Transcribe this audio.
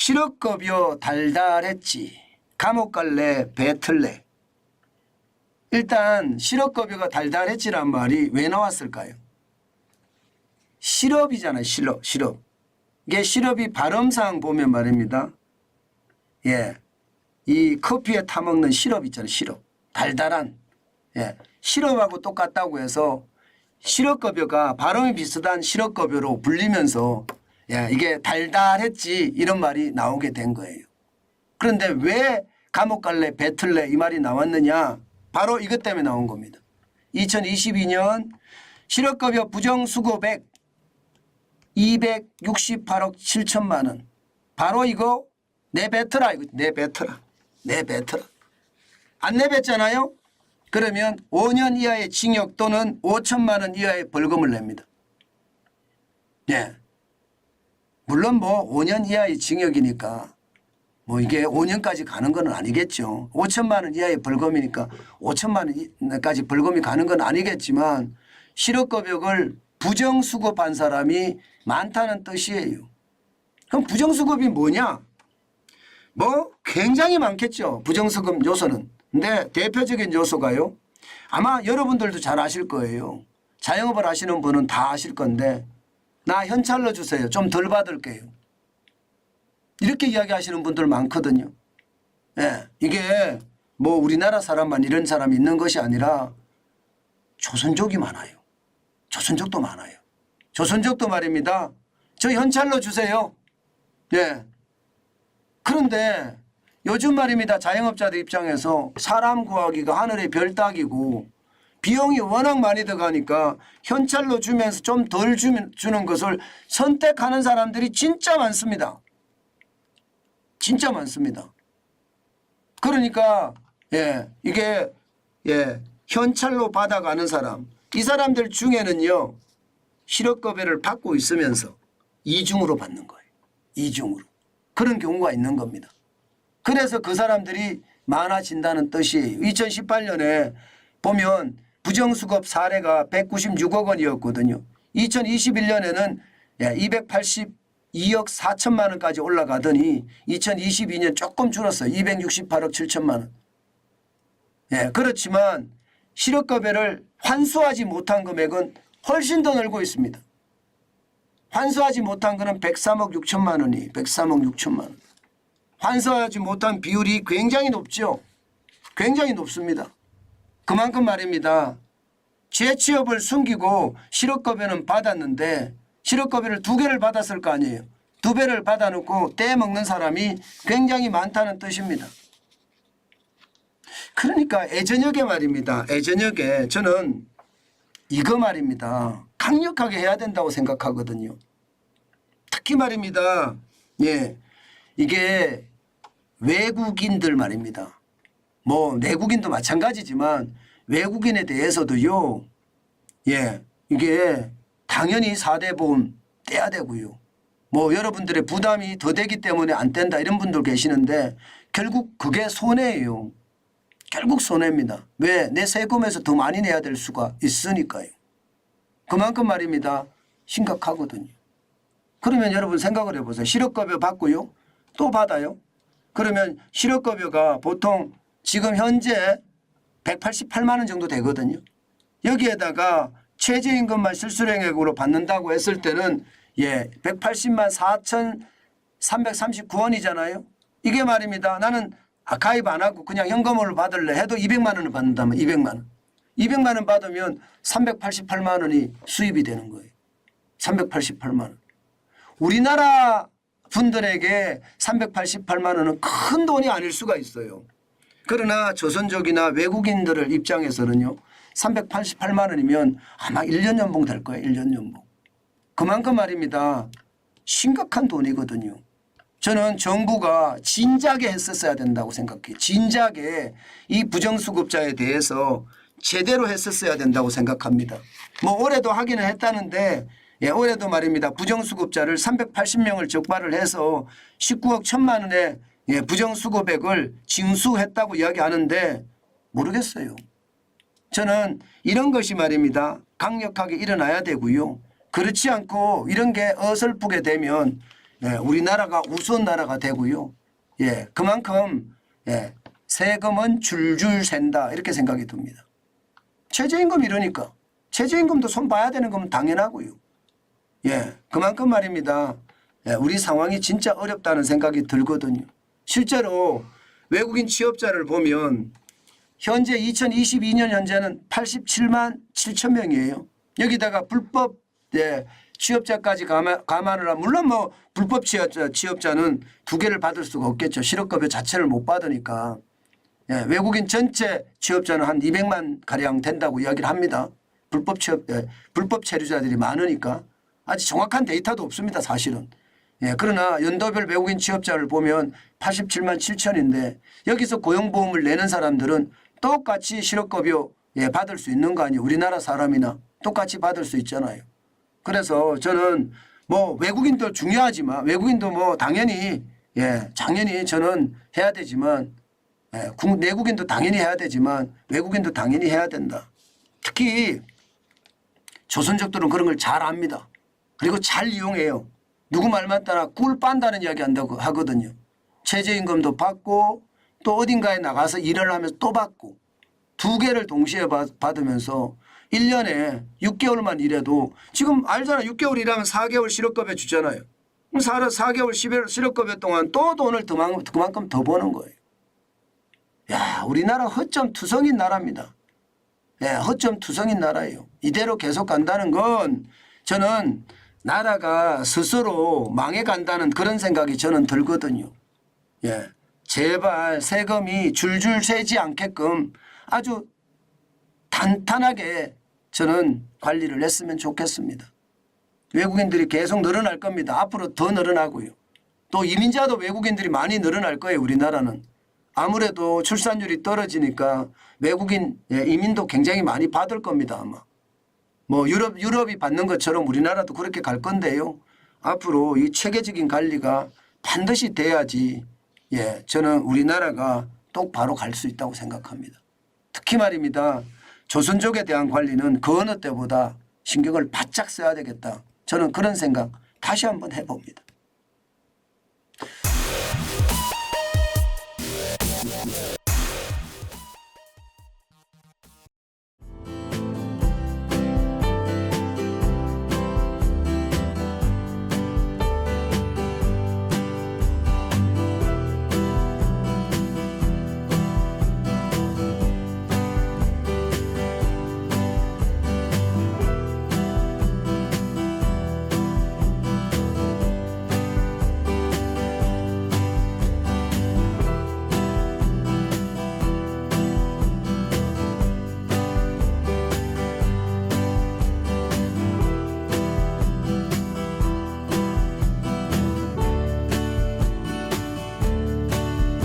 실업급여 달달했지. 감옥 갈래 배틀래. 일단 실업급여가 달달했지란 말이 왜 나왔을까요? 실업이잖아요. 실업. 이게 실업이 발음상 보면 말입니다. 예, 이 커피에 타먹는 시럽 있잖아요. 시럽. 달달한. 예, 시럽하고 똑같다고 해서 실업급여가 발음이 비슷한 실업급여로 불리면서 예, 이게 달달했지 이런 말이 나오게 된 거예요. 그런데 왜 감옥 갈래 배틀래 이 말이 나왔느냐? 바로 이것 때문에 나온 겁니다. 2022년 실업급여 부정수급액 268억 7천만 원. 바로 이거 내뱉어라. 이거 내뱉어라. 안 내뱉잖아요. 그러면 5년 이하의 징역 또는 5천만 원 이하의 벌금을 냅니다. 예. 물론 뭐 5년 이하의 징역이니까 뭐 이게 5년까지 가는 건 아니겠죠. 5천만 원 이하의 벌금이니까 5천만 원까지 벌금이 가는 건 아니겠지만 실업급여를 부정수급한 사람이 많다는 뜻이에요. 그럼 부정수급이 뭐냐? 뭐 굉장히 많겠죠. 부정수급 요소는. 근데 대표적인 요소가요. 아마 여러분들도 잘 아실 거예요. 자영업을 하시는 분은 다 아실 건데 나 현찰로 주세요. 좀 덜 받을게요. 이렇게 이야기하시는 분들 많거든요. 예, 이게 뭐 우리나라 사람만 이런 사람이 있는 것이 아니라 조선족이 많아요. 조선족도 많아요. 조선족도 말입니다. 저 현찰로 주세요. 예. 그런데 요즘 말입니다. 자영업자들 입장에서 사람 구하기가 하늘의 별 따기고 비용이 워낙 많이 들어가니까 현찰로 주면서 좀 덜 주는 것을 선택하는 사람들이 진짜 많습니다. 진짜 많습니다. 그러니까 예, 이게 예, 현찰로 받아가는 사람 이 사람들 중에는요. 실업급여를 받고 있으면서 이중으로 받는 거예요. 이중으로. 그런 경우가 있는 겁니다. 그래서 그 사람들이 많아진다는 뜻이에요. 2018년에 보면 부정수급 사례가 196억 원이었거든요. 2021년에는 282억 4천만 원까지 올라가더니 2022년 조금 줄었어요. 268억 7천만 원. 예, 그렇지만 실업급여를 환수하지 못한 금액은 훨씬 더 늘고 있습니다. 환수하지 못한 거는 103억 6천만 원이 103억 6천만 원. 환수하지 못한 비율이 굉장히 높죠. 굉장히 높습니다. 그만큼 말입니다. 재취업을 숨기고 실업급여는 받았는데 실업급여를 2개를 받았을 거 아니에요. 2배를 받아놓고 떼먹는 사람이 굉장히 많다는 뜻입니다. 그러니까 애저녁에 말입니다. 애저녁에 저는 이거 말입니다. 강력하게 해야 된다고 생각하거든요. 특히 말입니다. 예, 이게 외국인들 말입니다. 뭐 내국인도 마찬가지지만 외국인에 대해서도요. 예, 이게 당연히 4대 보험 떼야 되고요. 뭐 여러분들의 부담이 더 되기 때문에 안 뗀다 이런 분들 계시는데 결국 그게 손해예요. 결국 손해입니다. 왜? 내 세금에서 더 많이 내야 될 수가 있으니까요. 그만큼 말입니다. 심각하거든요. 그러면 여러분 생각을 해보세요. 실업급여 받고요. 또 받아요. 그러면 실업급여가 보통 지금 현재 188만 원 정도 되거든요. 여기에다가 최저임금만 실수령액으로 받는다고 했을 때는 예, 180만 4,339원이잖아요. 이게 말입니다. 나는 가입 안 하고 그냥 현금으로 받을래 해도 200만 원을 받는다면 200만 원. 200만 원 받으면 388만 원이 수입이 되는 거예요. 388만 원. 우리나라 분들에게 388만 원은 큰 돈이 아닐 수가 있어요. 그러나 조선족이나 외국인들 입장에서는요. 388만 원이면 아마 1년 연봉 될 거예요. 1년 연봉. 그만큼 말입니다. 심각한 돈이거든요. 저는 정부가 진작에 했었어야 된다고 생각해요. 진작에 이 부정수급자에 대해서 제대로 했었어야 된다고 생각합니다. 뭐 올해도 하기는 했다는데 예, 올해도 말입니다. 부정수급자를 380명을 적발을 해서 19억 1천만 원의 예, 부정수급액을 징수했다고 이야기하는데 모르겠어요. 저는 이런 것이 말입니다. 강력하게 일어나야 되고요. 그렇지 않고 이런 게 어설프게 되면 네, 우리나라가 우스운 나라가 되고요. 예, 그만큼 예, 세금은 줄줄 샌다 이렇게 생각이 듭니다. 최저임금 이러니까 최저임금도 손 봐야 되는 건 당연하고요. 예, 그만큼 말입니다. 예, 우리 상황이 진짜 어렵다는 생각이 들거든요. 실제로 외국인 취업자를 보면 현재 2022년 현재는 87만 7천 명이에요. 여기다가 불법 예, 취업자까지 감안을 하면 물론 뭐 불법 취업자는 두 개를 받을 수가 없겠죠. 실업급여 자체를 못 받으니까. 예, 외국인 전체 취업자는 한 200만 가량 된다고 이야기를 합니다. 불법 체류자들이 많으니까. 아직 정확한 데이터도 없습니다. 사실은. 예, 그러나 연도별 외국인 취업자를 보면 87만 7천인데 여기서 고용보험을 내는 사람들은 똑같이 실업급여 예, 받을 수 있는 거 아니에요. 우리나라 사람이나 똑같이 받을 수 있잖아요. 그래서 저는 뭐 외국인도 중요하지만 외국인도 뭐 당연히 예, 당연히 저는 해야 되지만 예, 내국인도 당연히 해야 되지만 외국인도 당연히 해야 된다. 특히 조선족들은 그런 걸 잘 압니다. 그리고 잘 이용해요. 누구 말만 따라 꿀 빤다는 이야기 한다고 하거든요. 최저임금도 받고 또 어딘가에 나가서 일을 하면서 또 받고 두 개를 동시에 받으면서 1년에 6개월만 일해도 지금 알잖아. 6개월 일하면 4개월 실업급여 주잖아요. 4개월 실업급여 동안 또 돈을 그만큼 더 버는 거예요. 야, 우리나라 허점투성인 나라입니다. 예, 허점투성인 나라예요. 이대로 계속 간다는 건 저는 나라가 스스로 망해간다는 그런 생각이 저는 들거든요. 예, 제발 세금이 줄줄 새지 않게끔 아주 탄탄하게 저는 관리를 했으면 좋겠습니다. 외국인들이 계속 늘어날 겁니다. 앞으로 더 늘어나고요. 또 이민자도 외국인들이 많이 늘어날 거예요. 우리나라는. 아무래도 출산율이 떨어지니까 외국인 이민도 굉장히 많이 받을 겁니다. 아마. 뭐 유럽이 받는 것처럼 우리나라도 그렇게 갈 건데요. 앞으로 이 체계적인 관리가 반드시 돼야지 예, 저는 우리나라가 똑바로 갈 수 있다고 생각합니다. 특히 말입니다. 조선족에 대한 관리는 그 어느 때보다 신경을 바짝 써야 되겠다. 저는 그런 생각 다시 한번 해봅니다.